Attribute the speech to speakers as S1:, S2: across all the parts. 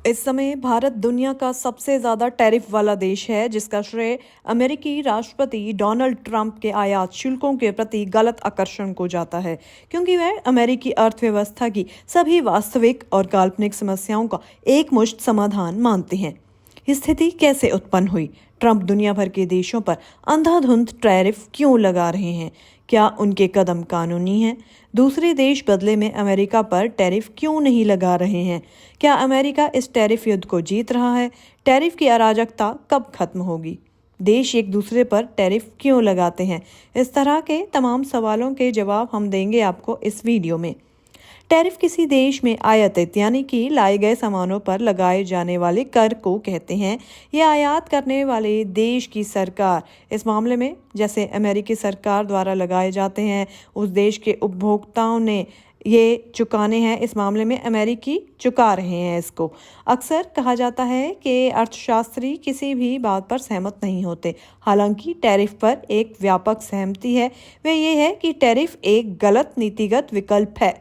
S1: इस समय भारत दुनिया का सबसे ज्यादा टैरिफ वाला देश है, जिसका श्रेय अमेरिकी राष्ट्रपति डोनाल्ड ट्रंप के आयात शुल्कों के प्रति गलत आकर्षण को जाता है, क्योंकि वह अमेरिकी अर्थव्यवस्था की सभी वास्तविक और काल्पनिक समस्याओं का एकमुश्त समाधान मानते हैं। स्थिति कैसे उत्पन्न हुई? ट्रंप दुनिया भर के देशों पर अंधाधुंध टैरिफ क्यों लगा रहे हैं? क्या उनके कदम कानूनी हैं? दूसरे देश बदले में अमेरिका पर टैरिफ क्यों नहीं लगा रहे हैं? क्या अमेरिका इस टैरिफ युद्ध को जीत रहा है? टैरिफ की अराजकता कब खत्म होगी? देश एक दूसरे पर टैरिफ क्यों लगाते हैं? इस तरह के तमाम सवालों के जवाब हम देंगे आपको इस वीडियो में। टैरिफ किसी देश में आयातित यानी कि लाए गए सामानों पर लगाए जाने वाले कर को कहते हैं। यह आयात करने वाले देश की सरकार, इस मामले में जैसे अमेरिकी सरकार द्वारा लगाए जाते हैं, उस देश के उपभोक्ताओं ने ये चुकाने हैं। इस मामले में अमेरिकी चुका रहे हैं इसको। अक्सर कहा जाता है कि अर्थशास्त्री किसी भी बात पर सहमत नहीं होते। हालांकि टैरिफ पर एक व्यापक सहमति है, वह ये है कि टैरिफ एक गलत नीतिगत विकल्प है।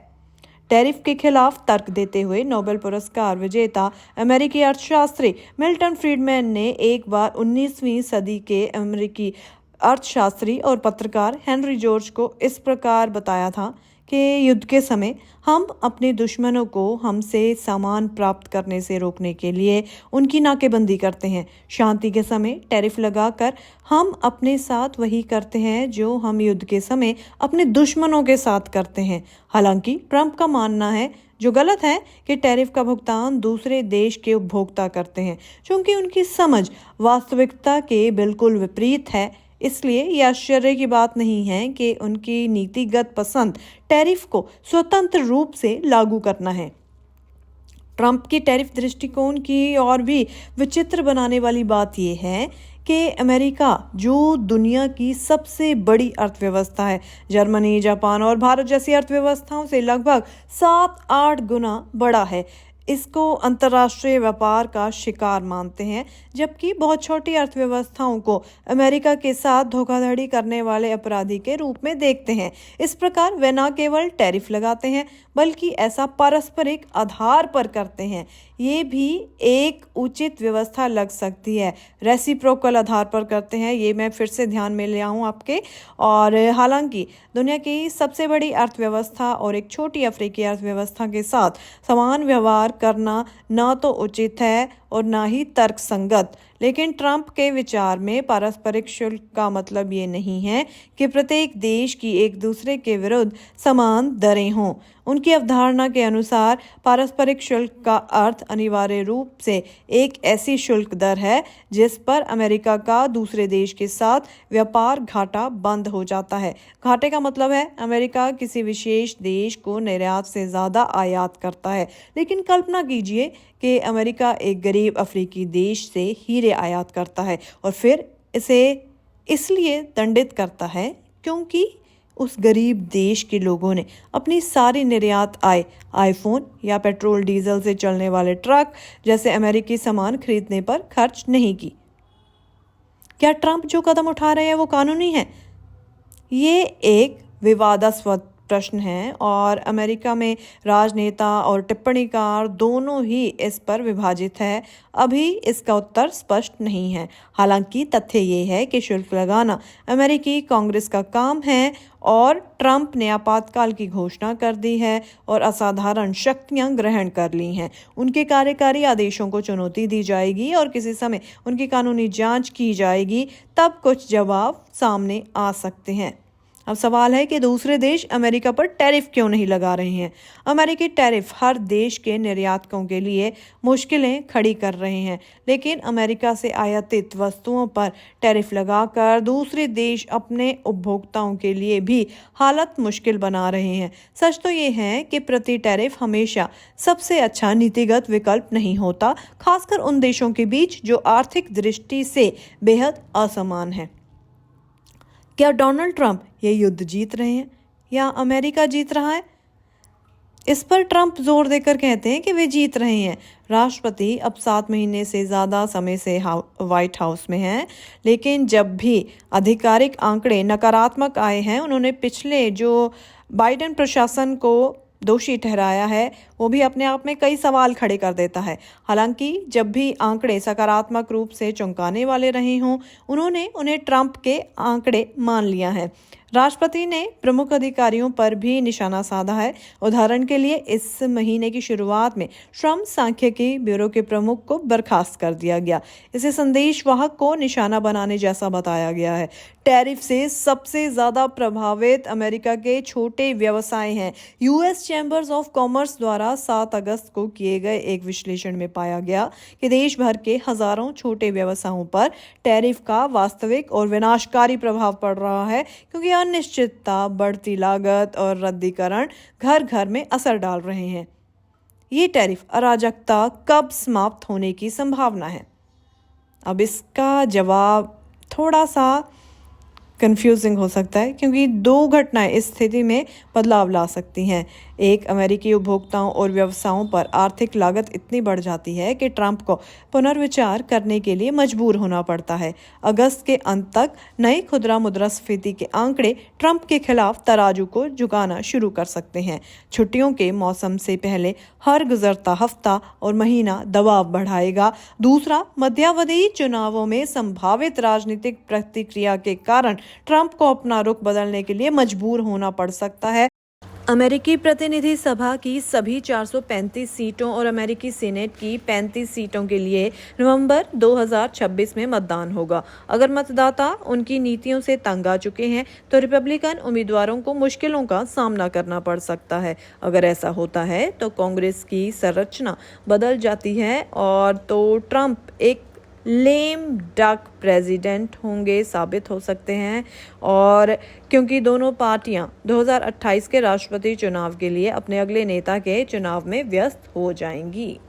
S1: टैरिफ के खिलाफ तर्क देते हुए नोबेल पुरस्कार विजेता अमेरिकी अर्थशास्त्री मिल्टन फ्रीडमैन ने एक बार 19वीं सदी के अमेरिकी अर्थशास्त्री और पत्रकार हेनरी जॉर्ज को इस प्रकार बताया था कि युद्ध के समय हम अपने दुश्मनों को हमसे सामान प्राप्त करने से रोकने के लिए उनकी नाकेबंदी करते हैं। शांति के समय टैरिफ लगाकर हम अपने साथ वही करते हैं जो हम युद्ध के समय अपने दुश्मनों के साथ करते हैं। हालांकि ट्रंप का मानना है, जो गलत है, कि टैरिफ का भुगतान दूसरे देश के उपभोक्ता करते हैं, क्योंकि उनकी समझ वास्तविकता के बिल्कुल विपरीत है। इसलिए यह आश्चर्य की बात नहीं है कि उनकी नीतिगत पसंद टैरिफ को स्वतंत्र रूप से लागू करना है। ट्रंप की टैरिफ दृष्टिकोण की और भी विचित्र बनाने वाली बात यह है कि अमेरिका, जो दुनिया की सबसे बड़ी अर्थव्यवस्था है, जर्मनी, जापान और भारत जैसी अर्थव्यवस्थाओं से लगभग 7-8 गुना बड़ा है, इसको अंतर्राष्ट्रीय व्यापार का शिकार मानते हैं, जबकि बहुत छोटी अर्थव्यवस्थाओं को अमेरिका के साथ धोखाधड़ी करने वाले अपराधी के रूप में देखते हैं। इस प्रकार वे न केवल टैरिफ लगाते हैं, बल्कि ऐसा पारस्परिक आधार पर करते हैं। ये भी एक उचित व्यवस्था लग सकती है। रेसिप्रोकल आधार पर करते हैं, ये मैं फिर से ध्यान में ले आऊँ आपके। और हालांकि दुनिया की सबसे बड़ी अर्थव्यवस्था और एक छोटी अफ्रीकी अर्थव्यवस्था के साथ समान व्यवहार करना ना तो उचित है और ना ही तर्कसंगत। लेकिन ट्रंप के विचार में पारस्परिक शुल्क का मतलब ये नहीं है कि प्रत्येक देश की एक दूसरे के विरुद्ध समान दरें हों। उनकी अवधारणा के अनुसार पारस्परिक शुल्क का अर्थ अनिवार्य रूप से एक ऐसी शुल्क दर है जिस पर अमेरिका का दूसरे देश के साथ व्यापार घाटा बंद हो जाता है। घाटे का मतलब है अमेरिका किसी विशेष देश को निर्यात से ज़्यादा आयात करता है, लेकिन कल्पना कीजिए कि अमेरिका एक गरीब अफ्रीकी देश से हीरे आयात करता है और फिर इसे इसलिए दंडित करता है क्योंकि उस गरीब देश के लोगों ने अपनी सारी निर्यात आय आईफोन या पेट्रोल डीजल से चलने वाले ट्रक जैसे अमेरिकी सामान खरीदने पर खर्च नहीं की। क्या ट्रंप जो कदम उठा रहे हैं वो कानूनी है? ये एक विवादास्पद प्रश्न है और अमेरिका में राजनेता और टिप्पणीकार दोनों ही इस पर विभाजित है। अभी इसका उत्तर स्पष्ट नहीं है। हालांकि तथ्य ये है कि शुल्क लगाना अमेरिकी कांग्रेस का काम है और ट्रंप ने आपातकाल की घोषणा कर दी है और असाधारण शक्तियां ग्रहण कर ली हैं। उनके कार्यकारी आदेशों को चुनौती दी जाएगी और किसी समय उनकी कानूनी जांच की जाएगी, तब कुछ जवाब सामने आ सकते हैं। अब सवाल है कि दूसरे देश अमेरिका पर टैरिफ क्यों नहीं लगा रहे हैं? अमेरिकी टैरिफ हर देश के निर्यातकों के लिए मुश्किलें खड़ी कर रहे हैं, लेकिन अमेरिका से आयातित वस्तुओं पर टैरिफ लगाकर दूसरे देश अपने उपभोक्ताओं के लिए भी हालत मुश्किल बना रहे हैं। सच तो ये है कि प्रति टैरिफ हमेशा सबसे अच्छा नीतिगत विकल्प नहीं होता, खासकर उन देशों के बीच जो आर्थिक दृष्टि से बेहद असमान है। क्या डोनाल्ड ट्रंप ये युद्ध जीत रहे हैं या अमेरिका जीत रहा है? इस पर ट्रंप जोर देकर कहते हैं कि वे जीत रहे हैं। राष्ट्रपति अब 7 महीने से ज़्यादा समय से व्हाइट हाउस में हैं, लेकिन जब भी आधिकारिक आंकड़े नकारात्मक आए हैं, उन्होंने पिछले जो बाइडेन प्रशासन को दोषी ठहराया है, वो भी अपने आप में कई सवाल खड़े कर देता है। हालांकि जब भी आंकड़े सकारात्मक रूप से चौंकाने वाले रहे हों, उन्होंने उन्हें ट्रंप के आंकड़े मान लिया है। राष्ट्रपति ने प्रमुख अधिकारियों पर भी निशाना साधा है। उदाहरण के लिए इस महीने की शुरुआत में श्रम सांख्यिकी ब्यूरो के प्रमुख को बर्खास्त कर दिया गया। इसे संदेशवाहक को निशाना बनाने जैसा बताया गया है। टैरिफ से सबसे ज्यादा प्रभावित अमेरिका के छोटे व्यवसाय हैं। यूएस चैम्बर्स ऑफ कॉमर्स द्वारा 7 अगस्त को किए गए एक विश्लेषण में पाया गया कि देश भर के हजारों छोटे व्यवसायों पर टैरिफ का वास्तविक और विनाशकारी प्रभाव पड़ रहा है, क्योंकि अनिश्चितता, बढ़ती लागत और रद्दीकरण घर घर में असर डाल रहे हैं। ये टैरिफ अराजकता कब समाप्त होने की संभावना है? अब इसका जवाब थोड़ा सा कंफ्यूजिंग हो सकता है, क्योंकि 2 घटनाएं इस स्थिति में बदलाव ला सकती हैं। एक, अमेरिकी उपभोक्ताओं और व्यवसायों पर आर्थिक लागत इतनी बढ़ जाती है कि ट्रंप को पुनर्विचार करने के लिए मजबूर होना पड़ता है। अगस्त के अंत तक नई खुदरा मुद्रास्फीति के आंकड़े ट्रंप के खिलाफ तराजू को झुकाना शुरू कर सकते हैं। छुट्टियों के मौसम से पहले हर गुजरता हफ्ता और महीना दबाव बढ़ाएगा। दूसरा, मध्यावधि चुनावों में संभावित राजनीतिक प्रतिक्रिया के कारण ट्रंप को अपना रुख बदलने के लिए मजबूर होना पड़ सकता है। अमेरिकी प्रतिनिधि सभा की सभी 435 सीटों और अमेरिकी सीनेट की 35 सीटों के लिए नवंबर 2026 में मतदान होगा। अगर मतदाता उनकी नीतियों से तंग आ चुके हैं तो रिपब्लिकन उम्मीदवारों को मुश्किलों का सामना करना पड़ सकता है। अगर ऐसा होता है तो कांग्रेस की संरचना बदल जाती है और तो ट्रंप एक लेम डक प्रेसिडेंट होंगे साबित हो सकते हैं, और क्योंकि दोनों पार्टियां 2028 के राष्ट्रपति चुनाव के लिए अपने अगले नेता के चुनाव में व्यस्त हो जाएंगी।